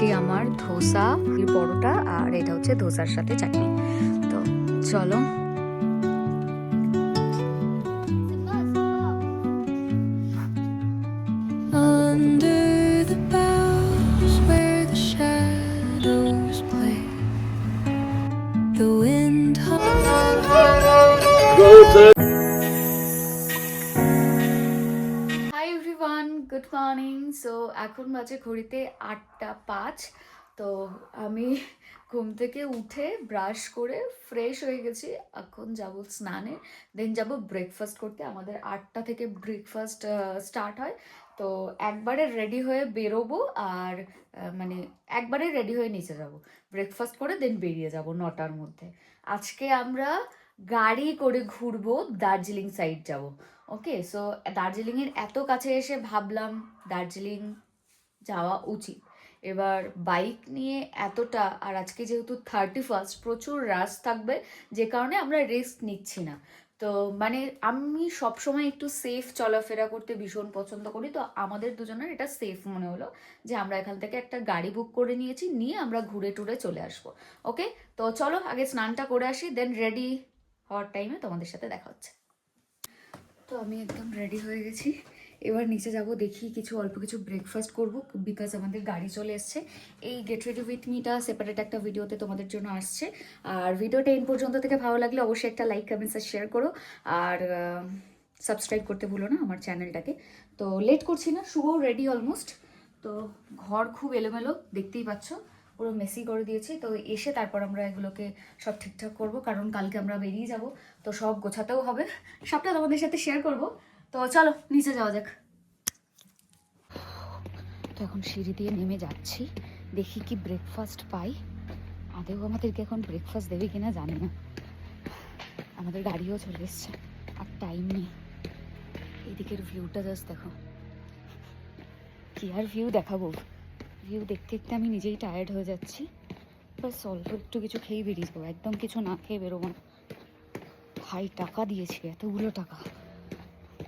মেলটি আমার ধোসা পরোটা আর এটা হচ্ছে ধোসার সাথে চাটনি। তো চলো Under the boughs where the shadows play, the wind hi everyone, good morning. So এখন বাজে ঘড়িতে 8টা 5। তো আমি ঘুম থেকে উঠে ব্রাশ করে ফ্রেশ হয়ে গেছি। এখন যাব স্নানে, দেন যাব ব্রেকফাস্ট করতে। আমাদের 8টা থেকে ব্রেকফাস্ট স্টার্ট হয়। তো একবারে রেডি হয়ে বেরোবো আর মানে একবারে রেডি হয়ে নিচে যাব, ব্রেকফাস্ট করে দেন বেরিয়ে যাব 9টার মধ্যে। আজকে আমরা গাড়ি করে ঘুরবো, দার্জিলিং সাইড যাব। ওকে, সো দার্জিলিংয়ের এত কাছে এসে ভাবলাম দার্জিলিং যাওয়া উচিত। এবার বাইক নিয়ে এতটা, আর আজকে যেহেতু 31st প্রচুর রাশ থাকবে, যে কারণে আমরা রিস্ক নিচ্ছি না। তো মানে আমি সবসময় একটু সেফ চলাফেরা করতে ভীষণ পছন্দ করি। তো আমাদের দুজনের এটা সেফ মনে হলো যে আমরা এখান থেকে একটা গাড়ি বুক করে নিয়েছি, নিয়ে আমরা ঘুরে টুরে চলে আসবো। ওকে, তো চলো আগে স্নানটা করে আসি, দেন রেডি হওয়ার টাইমে তোমাদের সাথে দেখা হচ্ছে। তো আমি একদম রেডি হয়ে গেছি। এবার নিচে যাব, দেখি কিছু অল্প কিছু ব্রেকফাস্ট করব, বিকজ আমাদের গাড়ি চলে এসছে। এই গেট রেডি উইথ মিটা সেপারেট একটা ভিডিওতে তোমাদের জন্য আসছে। আর ভিডিওটা এন পর্যন্ত থেকে ভালো লাগলে অবশ্যই একটা লাইক কমেন্টস আর শেয়ার করো, আর সাবস্ক্রাইব করতে ভুলো না আমার চ্যানেলটাকে। তো লেট করছি না, শুভ রেডি অলমোস্ট। তো ঘর খুব এলোমেলো দেখতেই পাচ্ছ, পুরো মেসি করে দিয়েছি। তো এসে তারপর আমরা এগুলোকে সব ঠিকঠাক করব, কারণ কালকে আমরা বেরিয়ে যাব। তো সব গোছাতেও হবে, সবটা তোমাদের সাথে শেয়ার করব। তো চলো নিচে যাওয়া যাক। তো এখন সিঁড়ি দিয়ে নেমে যাচ্ছি, দেখি কি ব্রেকফাস্ট পাই। আদেও আমাদেরকে এখন ব্রেকফাস্ট দেবে কিনা জানি না। আমাদের গাড়িও চলে এসছে, আর টাইম নেই। এদিকের ভিউটা জাস্ট দেখো, কি আর ভিউ দেখাবো। ভিউ দেখতে দেখতে আমি নিজেই টায়ার্ড হয়ে যাচ্ছি। বাস অল্প একটু কিছু খেয়ে বেরিয়ে যাবো, একদম কিছু না খেয়ে বেরোবো না। ভাই টাকা দিয়েছি এতগুলো টাকা,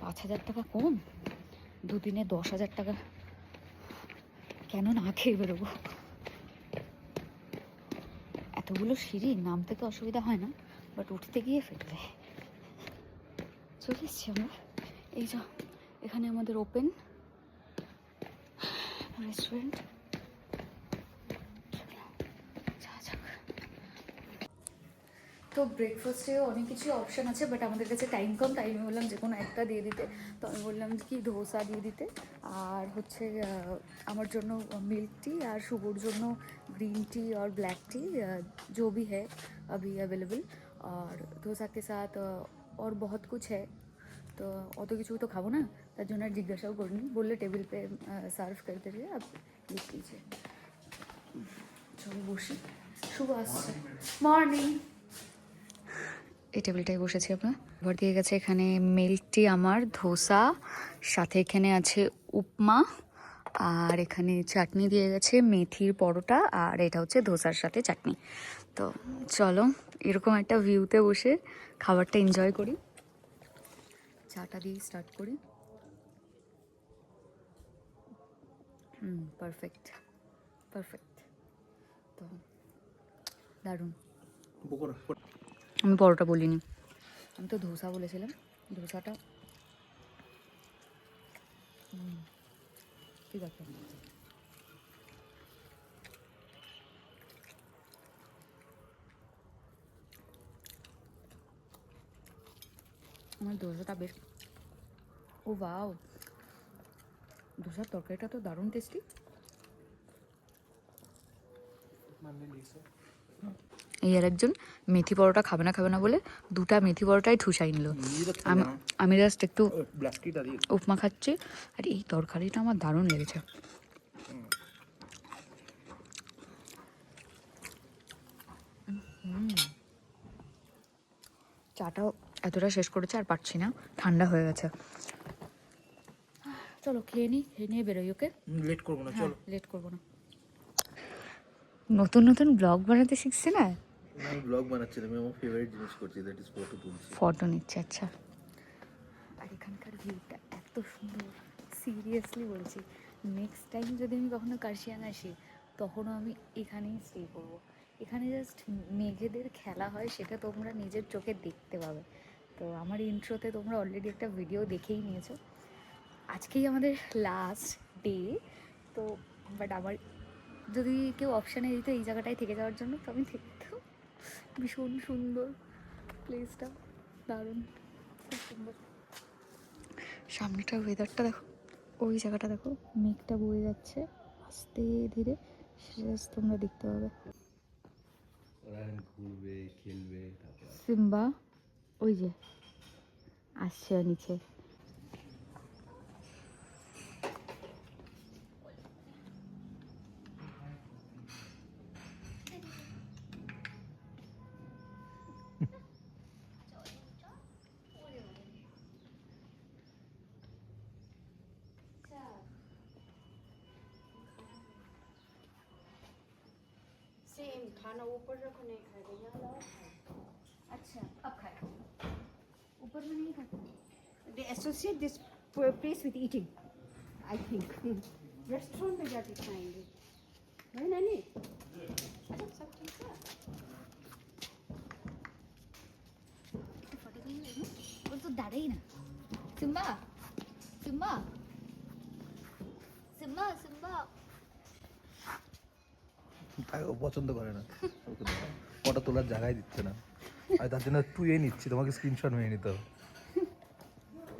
5,000 টাকা কম, দুদিনে 10,000 টাকা, কেন না খেয়ে বেরোবো। এতগুলো সিঁড়ি নামতে তো অসুবিধা হয় না, বাট উঠতে গিয়ে ফেটে যায়। চলে এসছি আমরা, এই যা এখানে আমাদের ওপেন রেস্টুরেন্ট। তো ব্রেকফাস্টে অনেক কিছু অপশান আছে, বাট আমাদের কাছে টাইম কম, তাই আমি বললাম যে কোনো একটা দিয়ে দিতে। তো আমি বললাম কি ধোসা দিয়ে দিতে, আর হচ্ছে আমার জন্য মিল্ক টি, আর শুভর জন্য গ্রিন टी और ब्लैक टी, जो भी है अभी अवेलेबल। और डोसा के साथ और बहुत कुछ है। তো অত কিছু তো খাবো না, তার জন্য আর জিজ্ঞাসাও করিনি, বললে টেবিল পে সার্ভ করতে রয়ে আপ লিখ দিয়েছে। চলো বসি, শুভ আসছে। মর্নিং। এই টেবিলটাই বসেছি আপনার। ভর দিয়ে গেছে এখানে মিল্কটি আমার, ধোসা, সাথে এখানে আছে উপমা, আর এখানে চাটনি দিয়ে গেছে মেথির পরোটা, আর এটা হচ্ছে ধোসার সাথে চাটনি। তো চলো এরকম একটা ভিউতে বসে খাবারটা এনজয় করি। চাটা দিয়ে স্টার্ট করি। Perfect perfect. তো দারুণ। আমি পরোটা বলিনি, আমি তো ধোসা বলেছিলাম। ধোসাটা ঠিক আছে। আমার ধোসাটা বেশ, ও বাও, ধোসার তরকারিটা তো দারুণ টেস্টি। এই আর একজন মেথি পরোটা খাবে না বলে দুটা মেথি পরোটাই ঠুসাই নিল। আমি জাস্ট একটু উপমা খাচ্ছি, আর এই তরকারিটা আমার দারুণ লেগেছে। চাটাও এতটা শেষ করেছে আর পারছি না, ঠান্ডা হয়ে গেছে। চলো খেয়ে নিয়ে বেরোই। ওকে, লেট করবো না, চলো। লেট করবো না। নতুন নতুন ব্লগ বানাতে শিখছে না, আমি ব্লগ বানাচ্ছি, আমি আমার ফেভারিট জিনিস করছি, দ্যাট ইজ ফটো তুলছি। ফটো নিচ্ছে। আচ্ছা, আর এখানকার ভিউটা এত সুন্দর, সিরিয়াসলি বলছি। নেক্সট টাইম যদি আমি কখনো কার্শিয়াং আসি, তখনও আমি এখানেই স্টে করবো। এখানে জাস্ট মেঘেদের খেলা হয়, সেটা তোমরা নিজের চোখে দেখতে পাবে। তো আমার ইন্ট্রোতে তোমরা অলরেডি একটা ভিডিও দেখেই নিয়েছো। আজকেই আমাদের লাস্ট ডে। তো বাট আমার যদি কেউ অপশানে দিত এই জায়গাটায় থেকে যাওয়ার জন্য, তো আমি দেখতাম। ভীষণ সুন্দর প্লেসটা, দারুণ, খুব সুন্দর। সামনেটার ওয়েদারটা দেখো, ওই জায়গাটা দেখো, মেঘটা বয়ে যাচ্ছে আস্তে ধীরে, সেটা just তোমরা দেখতে পাবে। ঘুরবে, খেলবে, সিম্বা ওই যে আসছে নিচে। सेम खाना ऊपर रखो, नहीं खाएगा, यहाँ लाओ खाओ। अच्छा अब खाए, ऊपर में नहीं खाते। They associate this place with eating, I think. Restaurant में जाके खाएंगे, है ना? नहीं अच्छा, सब ठीक है। একটু ফটো তুলি না, ওর তো দাঁড়াই না। সিম্বা সিম্বা সিম্বা সিম্বা তাকে ও পছন্দ করে না, ওকে ফটো তোলার জায়গায় দিচ্ছে না। আর তার জন্য একটু নিচ্ছি, তোমাকে স্ক্রিনশট নিয়ে নিতে হবে।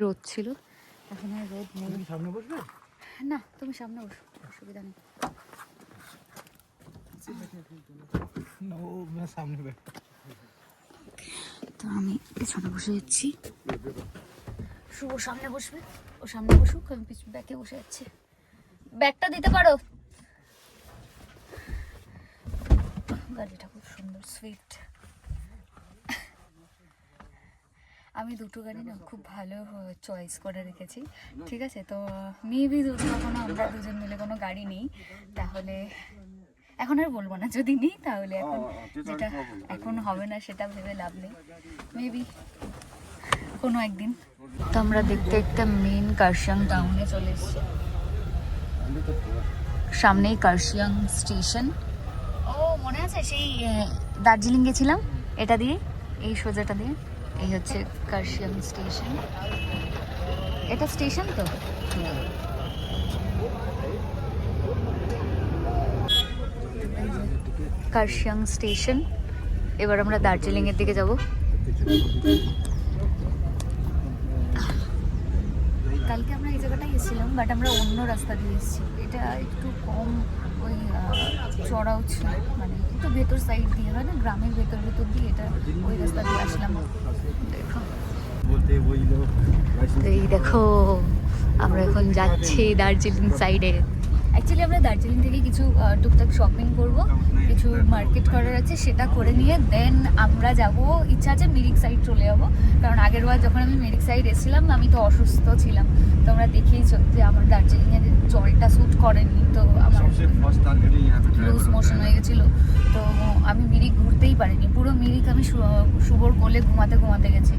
রোদ ছিল, এখন আর রোদ নেই। তুমি সামনে বসবে না তুমি সামনে বসো, অসুবিধা নেই। না, ও সামনে बैठ। তো আমি পিছনে বসে যাচ্ছি, শুভ সামনে বসবে, ও সামনে বসুক, আমি পিছনে ব্যাকে বসে যাচ্ছি। ব্যাগটা দিতে পারো। গাড়িটা খুব সুন্দর, সুইট। আমি দুটো গাড়ি না খুব ভালো চয়েস করে রেখেছি, ঠিক আছে? তো মেবি কখনো আমরা দুজন মিলে কোনো গাড়ি নেই, তাহলে এখন আর বলবো না, যদি নিই তাহলে এখন যেটা এখন হবে না সেটা ভেবে লাভ নেই, মেবি কোনো একদিন। তো আমরা দেখতে দেখতে মেন কার্শিয়াং টাউনে চলে এসেছি, সামনেই কার্শিয়াং স্টেশন। ও মনে আছে সেই দার্জিলিং গেছিলাম এটা দিয়ে, এই সোজাটা দিয়ে, এই হচ্ছে কার্শিয়াং স্টেশন। এটা স্টেশন তো, কার্শিয়াং স্টেশন। এবার আমরা দার্জিলিং এর দিকে যাব। কালকে আমরা এই জায়গাটায় এসেছিলাম, বাট আমরা অন্য রাস্তা দিয়ে এসেছি। এটা একটু কম ওই চড়াও ছিল, মানে একটু ভেতর সাইড দিয়ে, হয় না, গ্রামের ভেতর ভেতর দিয়ে, এটা ওই রাস্তা দিয়ে আসলাম। দেখো এই দেখো, আমরা এখন যাচ্ছি দার্জিলিং সাইডে। অ্যাকচুয়ালি আমরা দার্জিলিং থেকে কিছু টুকটাক শপিং করব, কিছু মার্কেট করার আছে, সেটা করে নিয়ে দেন আমরা যাব। ইচ্ছা আছে মিরিক সাইড চলে যাব, কারণ আগের বার যখন আমি মিরিক সাইড এসেছিলাম আমি তো অসুস্থ ছিলাম, তোমরা দেখেইছো যে আমার দার্জিলিংয়ের জলটা স্যুট করেনি, তো আমার লুজ মোশন হয়ে গেছিলো। তো আমি মিরিক ঘুরতেই পারিনি, পুরো মিরিক আমি শুভর কোলে ঘুমাতে ঘুমাতে গেছি।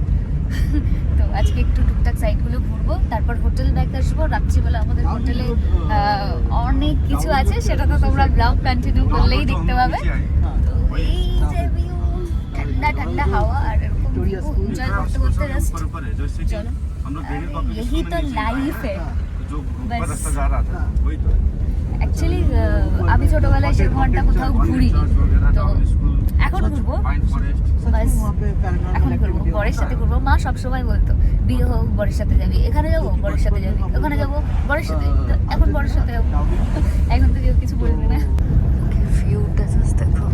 তো আজকে একটু টুকটাক সাইডগুলো ঘুরবো, তারপর হোটেল ব্যাক আসবো। রাত্রিবেলা আমাদের হোটেলে অনেক কিছু আছে, সেটা তো তোমরা ব্লগ কন্টিনিউ করলেই দেখতে পাবে। তো এই যে ভিউ, ঠান্ডা ঠান্ডা হাওয়া, আর এরকম এনজয় করতে করতে জাস্ট চলো, यही तो लाइफ है। অ্যাকচুয়ালি আমি ছোটবেলায় সে ঘন্টা কোথাও ঘুরি, তো এখন ঘুরবো, বাস এখন ঘুরবো, বরের সাথে ঘুরবো। মা সবসময় বলতো বিয়ে হোক বরের সাথে যাবি, এখানে যাবো বরের সাথে যাবি, ওখানে যাবো বরের সাথে, এখন বরের সাথে যাবো। এখন তো কেউ কিছু বলবে না। ভিউটা জাস্ট দেখো,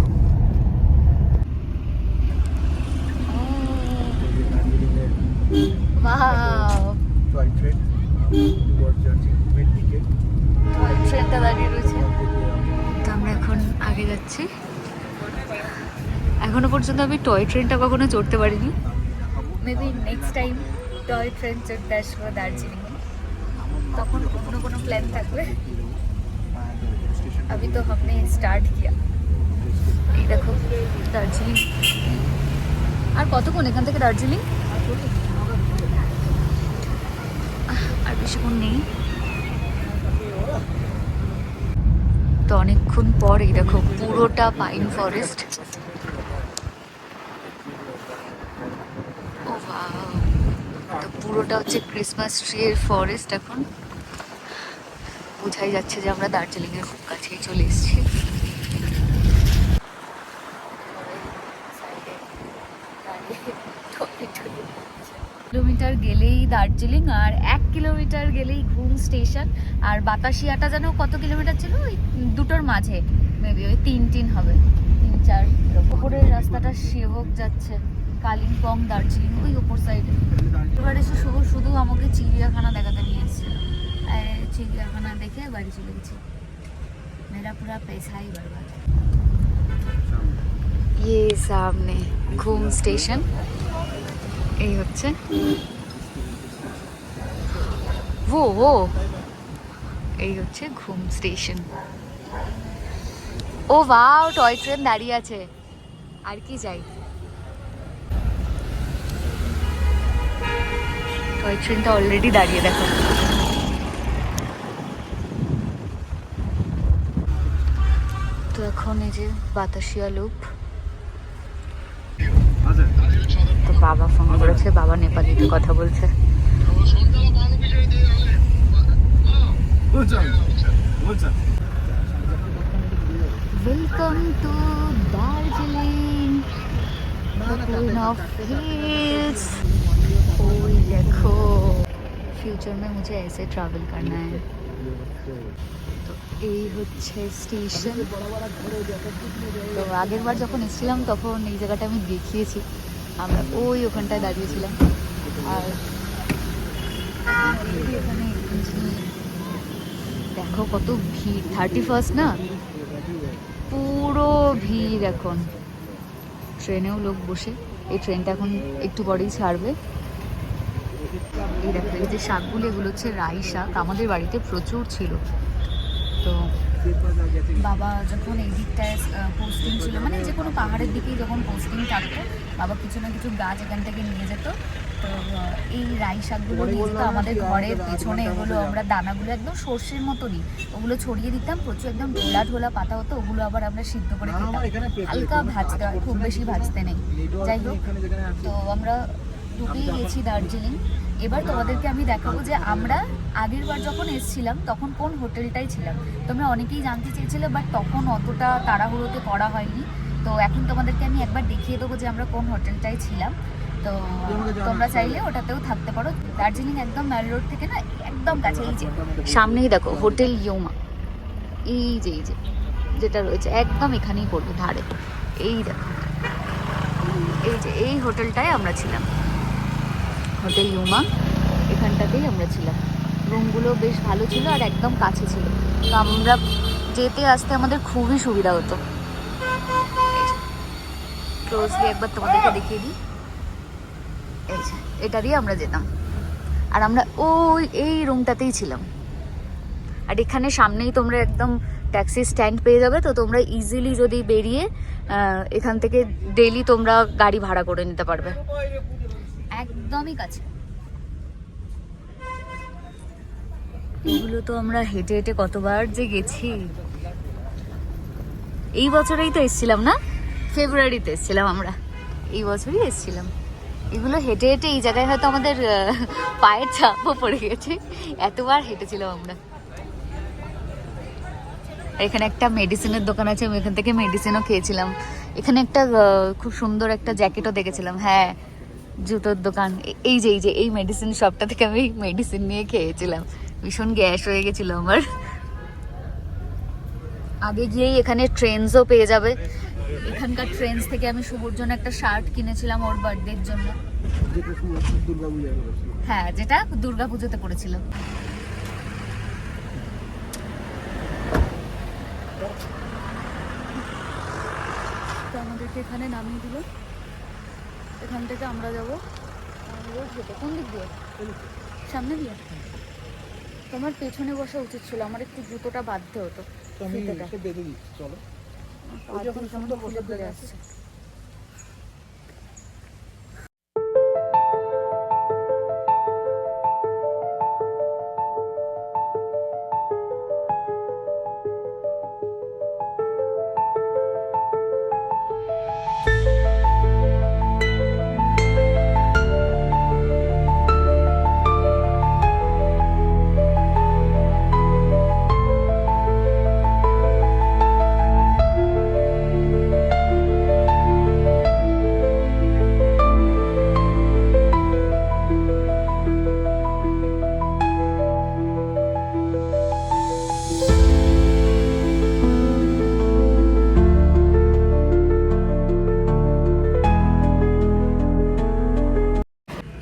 ওয়াও, ট্রেনটা দাঁড়িয়ে রয়েছে। তো আমরা এখন আগে যাচ্ছি। এখনো পর্যন্ত আমি টয় ট্রেনটা কখনো চড়তে পারিনি, maybe next time toy train চড়তে আসবো দার্জিলিংয়ে, তখন অন্য কোনো প্ল্যান থাকবে। अभी तो हमने स्टार्ट किया। এই দেখো দার্জিলিং, আর কতক্ষণ এখান থেকে দার্জিলিং? আর বেশিক্ষণ নেই। তো অনেকক্ষণ পর এই দেখো পুরোটা পাইন ফরেস্ট। ও বাও, তো পুরোটা হচ্ছে ক্রিসমাস ট্রি এর ফরেস্ট। এখন বোঝাই যাচ্ছে যে আমরা দার্জিলিং এর খুব কাছেই চলে এসেছি। কিলোমিটার গেলেই দার্জিলিং, আর 1 কিলোমিটার গেলেই ঘুম স্টেশন। আর বাতাসিয়াটা যেন কত কিলোমিটার ছিল, ওই দুটোর মাঝে মেবি ওই 3 হবে, 3-4। উপরের রাস্তাটা শিবক যাচ্ছে, কালিম্পং দার্জিলিং ওই উপর সাইডে। এবার এসে শুধু আমাকে চিড়িয়াখানা দেখাতে নিয়ে এসেছিল। চিড়িয়াখানা দেখে বাড়ি চলে গেছি। মেরা পুরা পয়সা ही बर्बाद। ये सामने घूम स्टेशन এই হচ্ছে ও এই হচ্ছে ঘুম স্টেশন। ও ওয়াও, টয় ট্রেন দাঁড়িয়ে আছে, আর কি চাই। টয় ট্রেনটা অলরেডি দাঁড়িয়ে, দেখো। তো এখন এই যে বাতাসিয়া লুপ। তো বাবা ফোন করেছে, বাবা নেপালিতে কথা বলছে। Welcome to Darjeeling, queen of hills. ओए देखो, फ्यूचर में मुझे ऐसे ट्रैवल करना है। তো এই হচ্ছে স্টেশন। তো আগের বার যখন এসেছিলাম তখন এই জায়গাটা আমি দেখিয়েছি, আমরা ওখানটায় দাঁড়িয়েছিলাম। আর এখানে দেখো কত ভিড়, 31 না, পুরো ভিড় এখন। ট্রেনেও লোক বসে, এই ট্রেনটা এখন একটু পরেই ছাড়বে। এই দেখো, এই যে শাকগুলো, এগুলো হচ্ছে রাই শাক, আমাদের বাড়িতে প্রচুর ছিল। তো বাবা যখন এই দিকটায় পোস্টিং ছিল, মানে যে কোনো পাহাড়ের দিকেই যখন পোস্টিং থাকতো, বাবা কিছু না কিছু গাছ এখান থেকে নিয়ে যেত। তো এই রাই শাকগুলো নিয়ে যেত আমাদের ঘরের পেছনে। এগুলো আমরা দানাগুলো একদম সর্ষের মতনই, ওগুলো ছড়িয়ে দিতাম, প্রচুর একদম ঢোলা ঢোলা পাতা হতো। ওগুলো আবার আমরা সিদ্ধ করে খেতাম, হালকা ভাজতে হয়, খুব বেশি ভাজতে নেই। যাই হোক, তো আমরা ঢুকেই গেছি দার্জিলিং। এবার তোমাদেরকে আমি দেখাবো যে আমরা আগের বার যখন এসেছিলাম তখন কোন হোটেলটাই ছিলাম। তোমরা অনেকেই জানতে চেয়েছিলে, বাট তখন অতটা তাড়াহুড়োতে করা হয়নি। তো এখন তোমাদেরকে আমি একবার দেখিয়ে দেবো যে আমরা কোন হোটেলটায় ছিলাম। তো তোমরা চাইলে ওটাতেও থাকতে পারো। দার্জিলিং একদম ম্যাল রোড থেকে না একদম কাছে, এই যে সামনেই দেখো হোটেল ইয়োমা, এই যে যেটা রয়েছে একদম এখানেই পড়বে ধারে। এই দেখো, এই যে এই হোটেলটায় আমরা ছিলাম, হোটেল ইউমা, এখানটাতেই আমরা ছিলাম। রুমগুলো বেশ ভালো ছিল আর একদম কাছে ছিল, তো আমরা যেতে আসতে আমাদের খুবই সুবিধা হতো। ক্লোজলি একবার তোমাদেরকে দেখিয়ে দিই, এই যে এটা দিয়ে আমরা যেতাম, আর আমরা এই রুমটাতেই ছিলাম। আর এখানে সামনেই তোমরা একদম ট্যাক্সি স্ট্যান্ড পেয়ে যাবে। তো তোমরা ইজিলি যদি বেরিয়ে এখান থেকে ডেইলি তোমরা গাড়ি ভাড়া করে নিতে পারবে, একদমই কাছে। এগুলো তো আমরা হেঁটে হেঁটে কতবার যে গেছি। এই বছরেই তো এসেছিলাম না, ফেব্রুয়ারিতে এসেছিলাম আমরা, এই বছরই এসেছিলাম। এগুলো হেঁটে হেঁটে এই জায়গায় হয়তো আমাদের পায়ের ছাপও পড়ে গেছে, এতবার হেঁটেছিলাম আমরা। এখানে একটা মেডিসিনের দোকান আছে, আমি এখান থেকে মেডিসিনও খেয়েছিলাম। এখানে একটা খুব সুন্দর একটা জ্যাকেটও দেখেছিলাম, হ্যাঁ জুতোর দোকান। এই যে এই মেডিসিন শপটা থেকে আমি মেডিসিন নিয়ে খেয়েছিলাম, ভীষণ গ্যাস হয়ে গেছিল আমার। আগে গিয়েই এখানে ট্রেন্সও পেয়ে যাবে, এখানকার ট্রেন্স থেকে আমি শুভর জন্য একটা শার্ট কিনেছিলাম ওর বার্থডের জন্য। হ্যাঁ, যেটা দুর্গাপুজোতে পড়েছিল। তো আমাদেরকে এখানে নামিয়ে দিল, এখান থেকে আমরা যাবো কোন দিক দিয়ে, সামনে দিয়ে। তোমার পেছনে বসা উচিত ছিল, আমার একটু জুতোটা বাঁধতে হতো। চলো আসছে।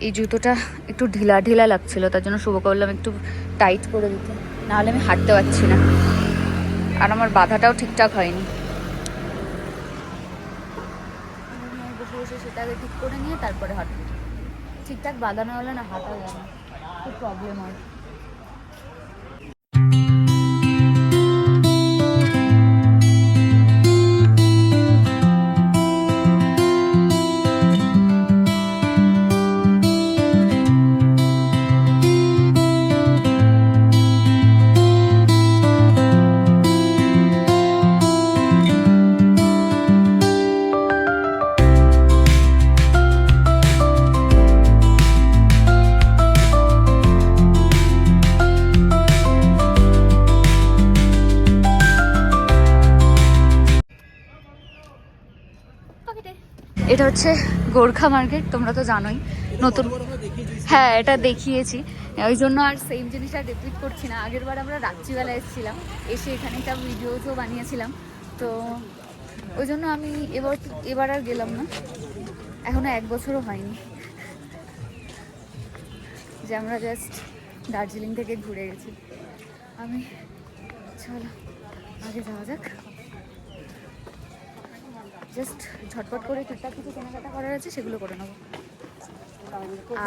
এই জুতোটা একটু ঢিলা ঢিলা লাগছিল, তার জন্য শুভকে বললাম একটু টাইট করে দিতে, নাহলে আমি হাঁটতে পারছি না, আর আমার বাঁধাটাও ঠিকঠাক হয়নি। বসে বসে সেটাকে ঠিক করে নিয়ে তারপরে হাঁটবো। ঠিকঠাক বাঁধানো হলে না হাঁটা যায় না, খুব প্রবলেম হয়। এটা হচ্ছে গোর্খা মার্কেট, তোমরা তো জানোই নতুন। হ্যাঁ, এটা দেখিয়েছি, ওই জন্য আর সেম জিনিসটা রিপিট করছি না। আগের বার আমরা রাত্রিবেলা এসেছিলাম, এসে এখানে একটা ভিডিওসও বানিয়েছিলাম, তো ওই জন্য আমি এবার আর গেলাম না। এখনো 1 বছরও হয়নি যে আমরা জাস্ট দার্জিলিং থেকে ঘুরে গেছি। আমি চলো আগে যাওয়া যাক, জাস্ট ঝটপট করে টুকটাক কিছু কেনাকাটা করার আছে, সেগুলো করে নেবো।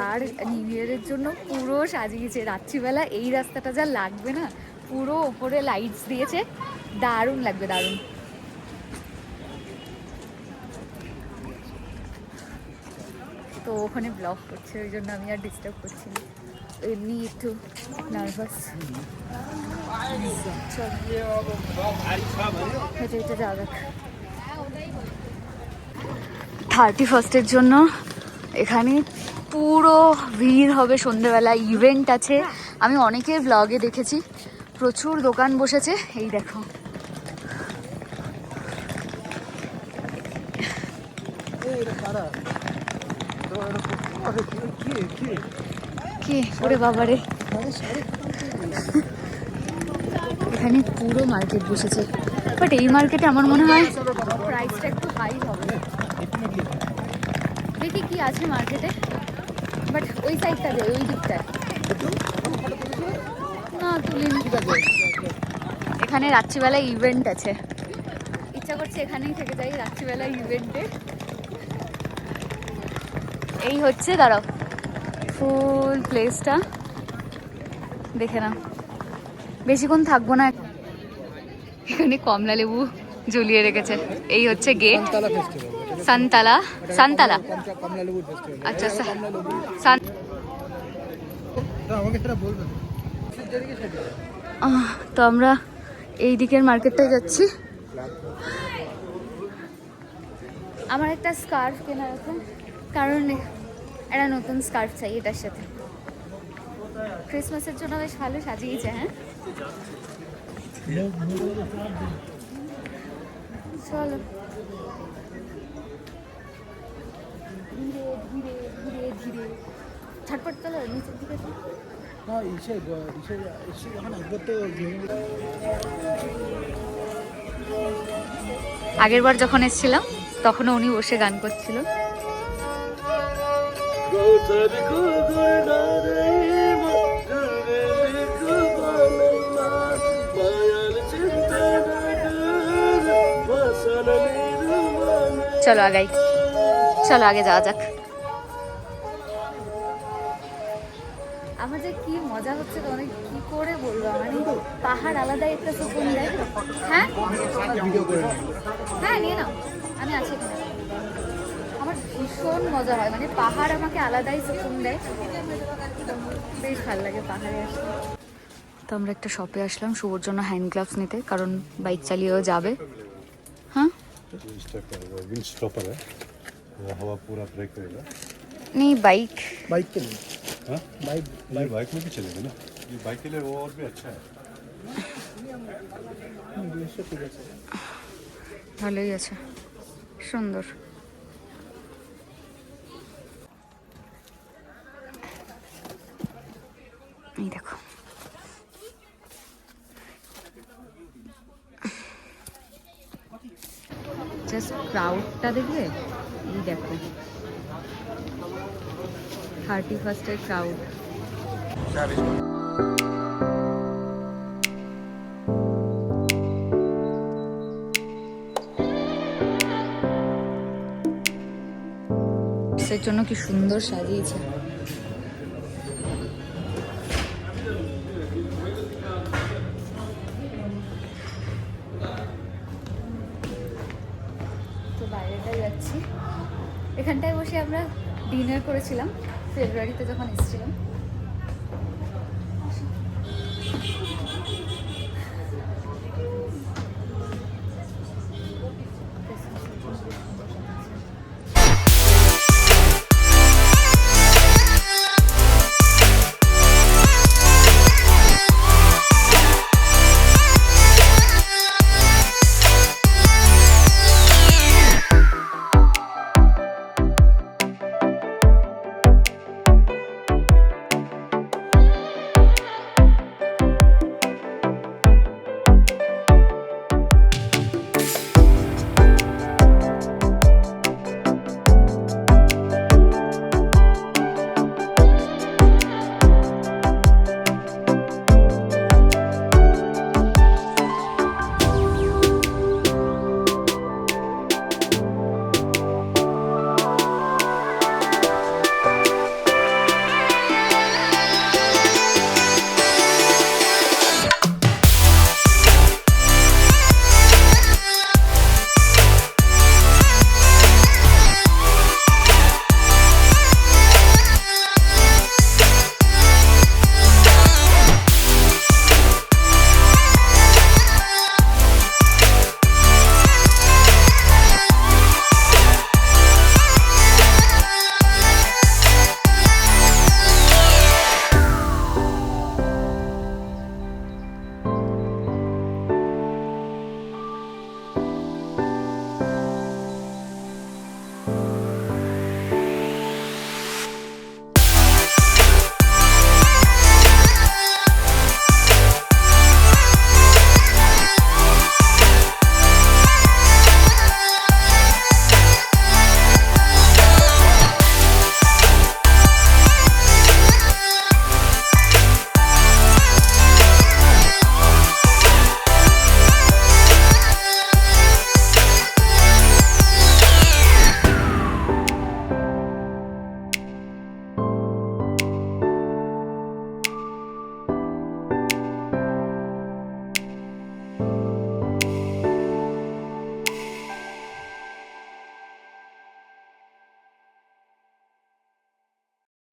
আর নিউ ইয়ারের জন্য পুরো সাজিয়েছে। রাত্রিবেলা এই রাস্তাটা যা লাগবে না, পুরো ওপরে লাইটস দিয়েছে, দারুণ লাগবে, দারুণ। তো ওখানে ব্লগ করছে, ওই জন্য আমি আর ডিস্টার্ব করছি না, এমনি একটু নার্ভাস। হেঁটে হেঁটে যাওয়া যাক। 31st জন্য এখানে পুরো ভিড় হবে সন্ধ্যেবেলা, ইভেন্ট আছে। আমি অনেকের ব্লগে দেখেছি, প্রচুর দোকান বসেছে। এই দেখো, কি ওরে বাবারে, এখানে পুরো মার্কেট বসেছে, বাট এই মার্কেটে আমার মনে হয় প্রাইসটা একটু হাই হবে। দেখি কি আছে মার্কেটে, বাট ওই সাইডটা যায়, ওই দিকটায় না তুলিনি। এখানে রাত্রিবেলা ইভেন্ট আছে, ইচ্ছা করছে এখানেই থেকে যাই রাত্রিবেলা ইভেন্টে। এই হচ্ছে, দাঁড়াও, ফুল প্লেসটা দেখে না, বেশিক্ষণ থাকবো না। এখানে কমলা লেবু ঝুলিয়ে রেখেছে। এই হচ্ছে গেট, সান্তালা, সান্তালা, আচ্ছা তো আমরা এই দিকের মার্কেটটায় যাচ্ছি। আমার একটা স্কার্ফ কেনার আছে, কারণ একটা নতুন স্কার্ফ চাই এটার সাথে। ক্রিসমাসের জন্য বেশ ভালো সাজিয়েছে। হ্যাঁ, চলো ধীরে ধীরে ধীরে ধীরে ঝটপট চলো নিচের দিকে। আগের বার যখন এসেছিলাম তখনও উনি বসে গান করছিল। চলো আগাই, চলো আগে যাওয়া যাক। আমার যে কি মজা হচ্ছে, অনেক কি করে বলবো, মানে পাহাড় আলাদাই একটা সুকুন দেয়। হ্যাঁ হ্যাঁ, নিয়ে নাও, আমি আছি এখানে। আমার ভীষণ মজা হয়, মানে পাহাড় আমাকে আলাদাই সুকুন দেয়, বেশ ভালো লাগে পাহাড়ে আসলে। তো আমরা একটা শপে আসলাম শুভর জন্য হ্যান্ড গ্লাভস নিতে, কারণ বাইক চালিয়েও যাবে। हाँ विंड स्टॉपर है, वो हवा पूरा ब्रेक करेगा। नहीं, बाइक के लिए हाँ, बाइक में भी चलेगा ना, ये बाइक के लिए वो और भी अच्छा है। ভালোই আছে, সুন্দর। এই দেখো, জাস্ট ক্রাউডটা দেখবে, এই দেখো 31st ক্রাউড। এর জন্য কি সুন্দর সাজিয়েছে। তো বাইরেটায় যাচ্ছি, এখানটায় বসে আমরা ডিনার করেছিলাম ফেব্রুয়ারিতে যখন এসেছিলাম।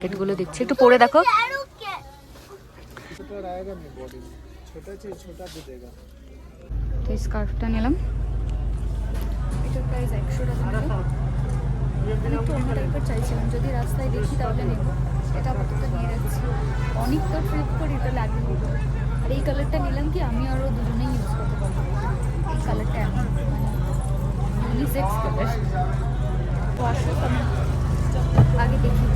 জ্যাকেটগুলো দেখছি, একটু পরে দেখো। তো এই স্কার্ফটা নিলাম, এটার প্রাইস 100 টাকা। আমি একটু অন্য টাইপের চাইছিলাম, যদি রাস্তায় দেখি তাহলে নেব। এটা আপাতত নিয়ে যাচ্ছি, অনেক তো ট্রিপ করি তো লাগবে। আর এই কালারটা নিলাম কি আমি আরও দুজনেই ইউজ করতে পারবো। এই কালারটা এমন মানে ইউনিসেক্স কালার। তো আসলে আমি আগে দেখি।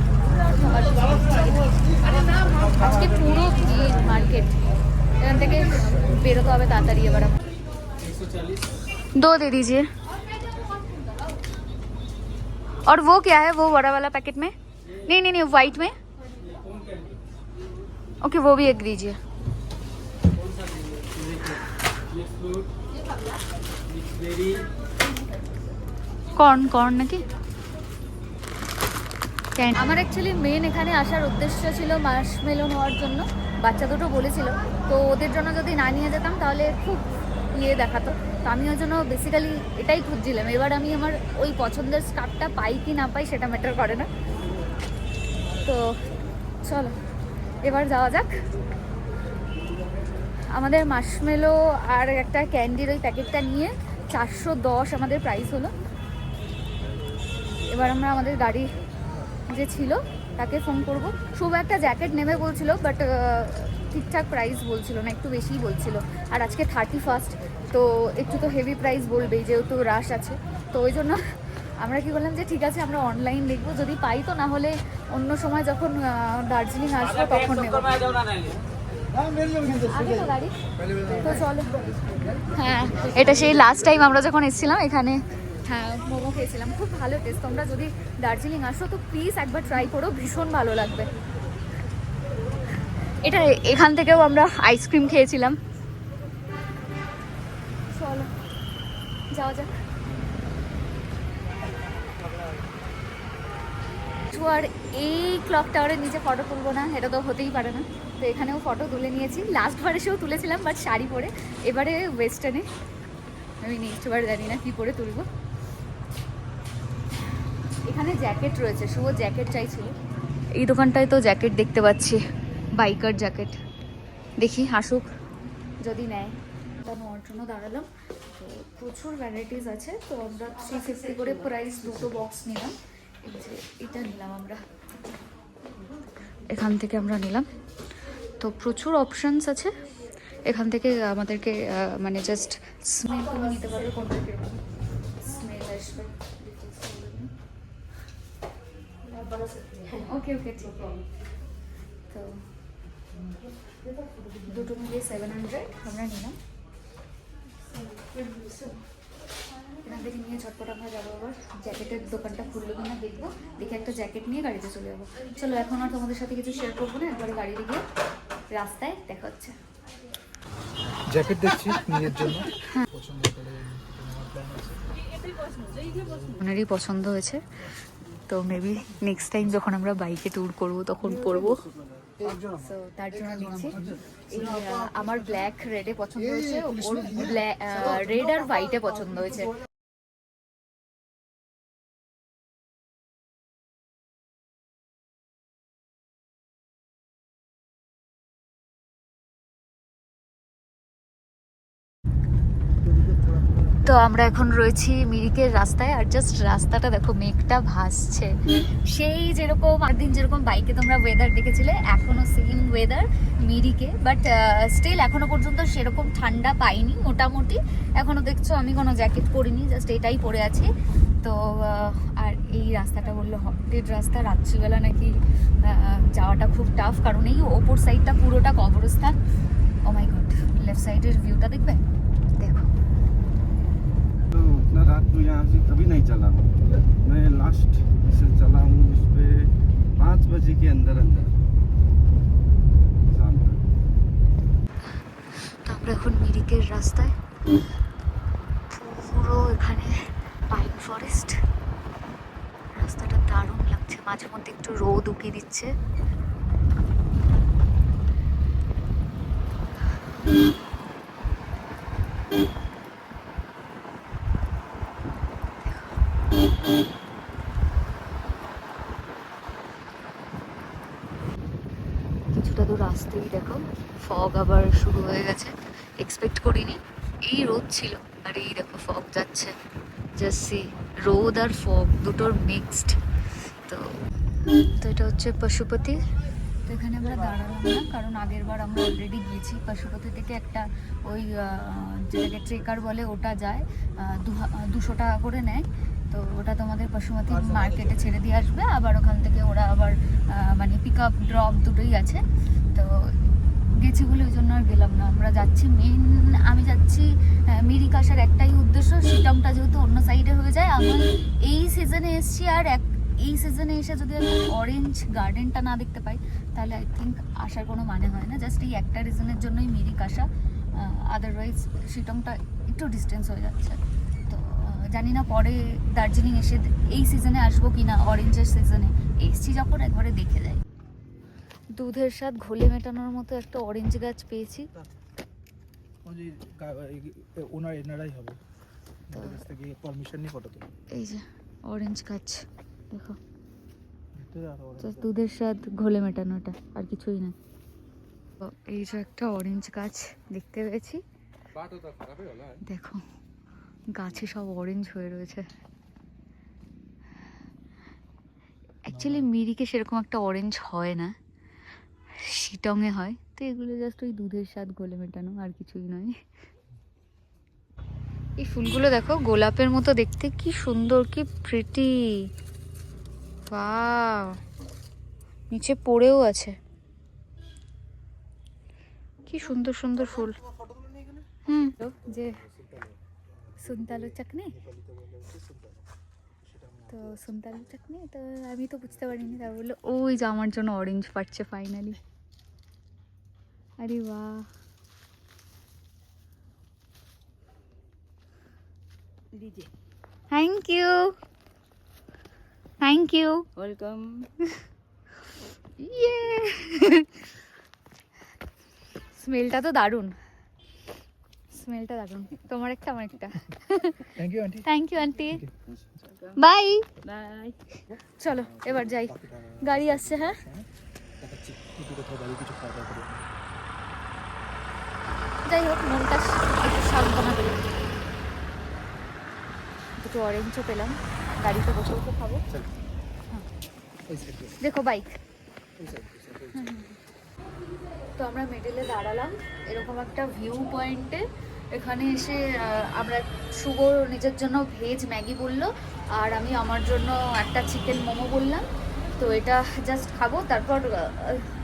আজকে পুরো ভিড় মার্কেট, এখান থেকে বেরোতে হবে তাড়াতাড়ি। এবার दो दे दीजिए। और वो क्या है, वो बड़ा वाला पैकेट में? नहीं नहीं नहीं, वाइट में। ओके, वो भी एक दीजिए। कॉर्न कॉर्न নাকি? আমার অ্যাকচুয়ালি মেন এখানে আসার উদ্দেশ্য ছিল মার্শমেলো নেওয়ার জন্য। বাচ্চা দুটো বলেছিল, তো ওদের জন্য যদি না নিয়ে যেতাম তাহলে খুব দেখাতো। তো আমি ওর জন্য বেসিক্যালি এটাই খুঁজছিলাম। এবার আমি আমার ওই পছন্দের স্কার্ফটা পাই কি না পাই সেটা ম্যাটার করে না। তো চলো এবার যাওয়া যাক। আমাদের মার্শমেলো আর একটা ক্যান্ডির ওই প্যাকেটটা নিয়ে 410 আমাদের প্রাইস হলো। এবার আমরা আমাদের গাড়ি যে ছিল তাকে ফোন করব। শুভ একটা জ্যাকেট নেবে বলছিল, বাট ঠিকঠাক প্রাইস বলছিল না, একটু বেশিই বলছিল। আর আজকে 31st, তো একটু তো হেভি প্রাইস বলবেই, যেহেতু রাশ আছে। তো ওই জন্য আমরা কি বললাম যে ঠিক আছে আমরা অনলাইন দেখবো, যদি পাই তো, না হলে অন্য সময় যখন দার্জিলিং আসবো তখন নেব। তো চলো। হ্যাঁ, এটা সেই লাস্ট টাইম আমরা যখন এসেছিলাম এখানে হ্যাঁ মোমো খেয়েছিলাম, খুব ভালো টেস্ট। তোমরা যদি দার্জিলিং আসো তো প্লিজ একবার ট্রাই করো, ভীষণ ভালো লাগবে। এটা এখান থেকেও আমরা আইসক্রিম খেয়েছিলাম। চলো যাওয়া যাক। আর এই ক্লক টাওয়ারের নিচে ফটো তুলবো না, এটা তো হতেই পারে না। তো এখানেও ফটো তুলে নিয়েছি, লাস্ট বার এসেও তুলেছিলাম বাট শাড়ি পরে, এবারে ওয়েস্টার্নে। আমি নেক্সট বার জানি না কী পরে তুলবো। এখানে জ্যাকেট রয়েছে, শুভ জ্যাকেট চাইছিল। এই দোকানটায় তো জ্যাকেট দেখতে পাচ্ছি, বাইকার জ্যাকেট। দেখি আসুক, যদি নেয় তা নেওয়ার জন্য দাঁড়ালাম। তো প্রচুর ভ্যারাইটিস আছে, তো আমরা 350 করে প্রাইস দুটো বক্স নিলাম। এই যে এটা নিলাম আমরা, এখান থেকে আমরা নিলাম। তো প্রচুর অপশানস আছে এখান থেকে, আমাদেরকে মানে জাস্ট স্মেল করে নিতে পারবে কোনটা কীরকম স্মেল আসবে। ওকে ওকে ঠিক আছে। তো দুটো মিলিয়ে 700 আমরা নিলাম। এখান থেকে নিয়ে ঝটপট আমরা যাবো আবার জ্যাকেটের দোকানটা খুললো কিনা দেখবো, দেখে একটা জ্যাকেট নিয়ে গাড়িতে চলে যাবো। চলো এখন আর তোমাদের সাথে কিছু শেয়ার করবো না, একবারে গাড়িতে গিয়ে রাস্তায় দেখা হচ্ছে। জ্যাকেট দেখছি নিজের জন্য, ওনারই পছন্দ হয়েছে, তো মেবি নেক্সট টাইম যখন আমরা বাইকে ট্যুর করবো তখন পরবো। তো তার জন্য নিচ্ছি। এই আমার ব্ল্যাক রেডে পছন্দ হয়েছে, ওর রেড আর হোয়াইটে পছন্দ হয়েছে। তো আমরা এখন রয়েছি মিরিকের রাস্তায়, আর জাস্ট রাস্তাটা দেখো, মেঘটা ভাসছে। সেই যেরকম দিন যেরকম বাইকে তোমরা ওয়েদার দেখেছিলে, এখনো সেম ওয়েদার মিরিকে, বাট স্টিল এখনো পর্যন্ত সেরকম ঠান্ডা পাইনি। মোটামুটি এখনো দেখছো আমি কোনো জ্যাকেট পরিনি, জাস্ট এটাই পরে আছি। তো আর এই রাস্তাটা বললো হন্টেড রাস্তা, রাত্রিবেলা নাকি যাওয়াটা খুব টাফ, কারণ এই ওপর সাইডটা পুরোটা কবরস্থান। ও মাই গড, লেফট সাইডের ভিউটা দেখবে, দেখো। तो उतना रात को यहाँ से कभी नहीं चला हूँ मैं। लास्ट से चला हूँ इस पे 5 बजे के अंदर अंदर शाम तक। তো আমরা এখন মিরিকের রাস্তায়, পুরো এখানে পাইন ফরেস্ট। রাস্তাটা দারুণ লাগছে, মাঝে মধ্যে একটু রোদ উকি দিচ্ছে। কিছুটা দূর আসতেই দেখো ফগ আবার শুরু হয়ে গেছে, এক্সপেক্ট করিনি। এই রোদ ছিল আর এই দেখো ফগ যাচ্ছে, জাস্ট সি, রোদ আর ফগ দুটোর মিক্সড। তো এটা হচ্ছে পশুপতি। তো এখানে আমরা দাঁড়ালাম না, কারণ আগের বার আমরা অলরেডি গিয়েছি। পশুপতি থেকে একটা ওই যেটাকে ট্রেকার বলে ওটা যায়, 200 টাকা করে নেয়। তো ওটা তোমাদের পশুপতি মার্কেটে ছেড়ে দিয়ে আসবে, আবার ওখান থেকে ওরা আবার মানে পিক আপ ড্রপ দুটোই আছে। তো গেছি বলে ওই জন্য আর গেলাম না। আমরা যাচ্ছি মেন, আমি যাচ্ছি মিরিক আসার একটাই উদ্দেশ্য, শিটংটা যেহেতু অন্য সাইডে হয়ে যায়। আমার এই সিজনে এসছি, আর এই সিজনে এসে যদি আমি অরেঞ্জ গার্ডেনটা না দেখতে পাই তাহলে আই থিঙ্ক আসার কোনো মানে হয় না। জাস্ট এই একটা রিজনের জন্যই মিরিক আসা, আদারওয়াইজ শিটংটা একটু ডিস্টেন্স হয়ে যাচ্ছে। তো জানি না পরে দার্জিলিং এসে এই সিজনে আসবো কি না, অরেঞ্জের সিজনে। এসছি যখন একবারে দেখে যাই। দুধের স্বাদ ঘোলে মেটানোর মতো একটা অরেঞ্জ গাছ পেয়েছি। ওনার এনারাই হবে, ওদের কাছ থেকে পারমিশন নিয়ে ফটো তুলি। এই যে অরেঞ্জ গাছ দেখো, ভিতরে আরো তো দুধের স্বাদ ঘোলে মেটানোটা, আর কিছুই না। তো এই যে একটা অরেঞ্জ গাছ দেখতে পেয়েছি, দেখো গাছে সব অরেঞ্জ হয়ে রয়েছে। অ্যাকচুয়ালি মিরিকে সেরকম একটা অরেঞ্জ হয় না, শিটংয়ে হয়। তো এগুলো জাস্ট ওই দুধের স্বাদ ঘোলে মেটানো, আর কিছুই নয়। এই ফুলগুলো দেখো, গোলাপের মতো দেখতে, কি সুন্দর, কি প্রিটি। ওয়াও, নিচে পড়েও আছে, কি সুন্দর সুন্দর ফুল। যে সুনতালু চাকনি, তো সুনতালু চাকনি, তো আমি তো বুঝতে পারিনি। তার বললো ওই যে আমার জন্য অরেঞ্জ পাচ্ছে ফাইনালি। আরে বাহ, लीजिए। Thank you, thank you. Welcome. ইয়ে, স্মেলটা তো দারুণ, স্মেলটা দারুণ। তোমার একটা আমার একটা। Thank you aunty. Thank you aunty, bye. Bye. চলো এবার যাই, গাড়ি আসছে। হ্যাঁ দেখাচ্ছি একটু কোথাও বাড়ি কিছু খাওয়া দাওয়া করে। যাই হোক, মনটা একটু সান্ত্বনা পেল। দুটো অরেঞ্জও পেলাম, গাড়িতে বসে বসে খাবো। ওই সাইড দিয়ে, দেখো বাইক। ওই সাইড তো আমরা মিডিলে দাঁড়ালাম এরকম একটা ভিউ পয়েন্টে। এখানে এসে আমরা, শুভ নিজের জন্য ভেজ ম্যাগি বললো, আর আমি আমার জন্য একটা চিকেন মোমো বললাম। তো এটা জাস্ট খাবো, তারপর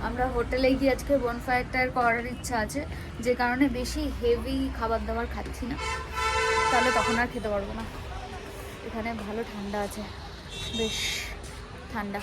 আমরা হোটেলে গিয়ে আজকে বনফায়ারটার করার ইচ্ছা আছে, যে কারণে বেশি হেভি খাবার দাবার খাচ্ছি না, তাহলে তখন আর খেতে পারবো না। এখানে ভালো ঠান্ডা আছে, বেশ ঠান্ডা।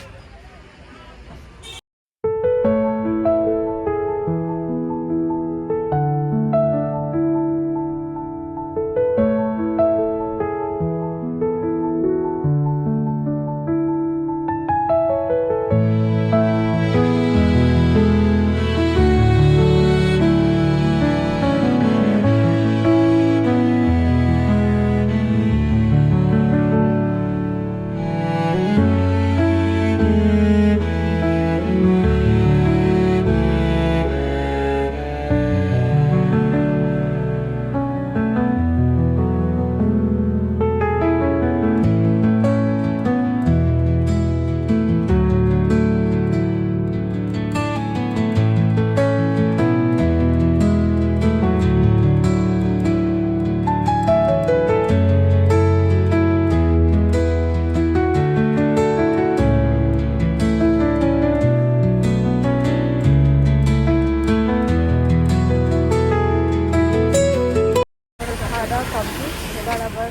খাওয়া দাওয়া কমপ্লিট, এবার আবার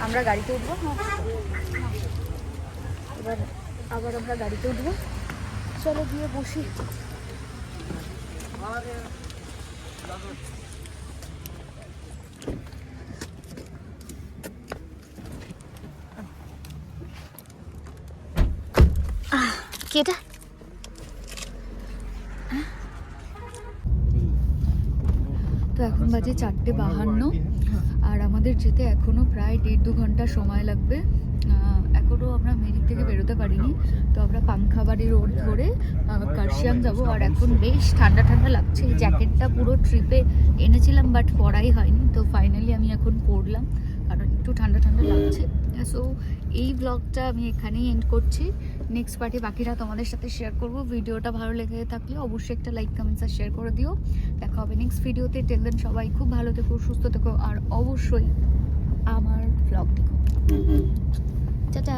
আমরা গাড়িতে উঠবো। এবার আবার আমরা গাড়িতে উঠবো, চলো গিয়ে বসি। কেটা তো এখন বাজে 4:52, আর আমাদের যেতে এখনও প্রায় 1.5-2 ঘন্টা সময় লাগবে। এখনও আমরা মেরিট থেকে বেরোতে পারিনি, তো আমরা পাংখাবাড়ি রোড ধরে কার্শিয়াং যাব। আর এখন বেশ ঠান্ডা ঠান্ডা লাগছে, এই জ্যাকেটটা পুরো ট্রিপে এনেছিলাম বাট পরাই হয়নি, তো ফাইনালি আমি এখন পরলাম কারণ একটু ঠান্ডা ঠান্ডা লাগছে। সো এই ব্লগটা আমি এখানেই এন্ড করছি। নেক্সট পার্টে বাকিটা তোমাদের সাথে শেয়ার করব। ভিডিওটা ভালো লেগে থাকলে অবশ্যই একটা লাইক, কমেন্টস আর শেয়ার করে দিও। দেখা হবে নেক্সট ভিডিওতে। টিল দেন সবাই খুব ভালো থেকো, সুস্থ থেকো, আর অবশ্যই আমার ব্লগ দেখো। টাটা।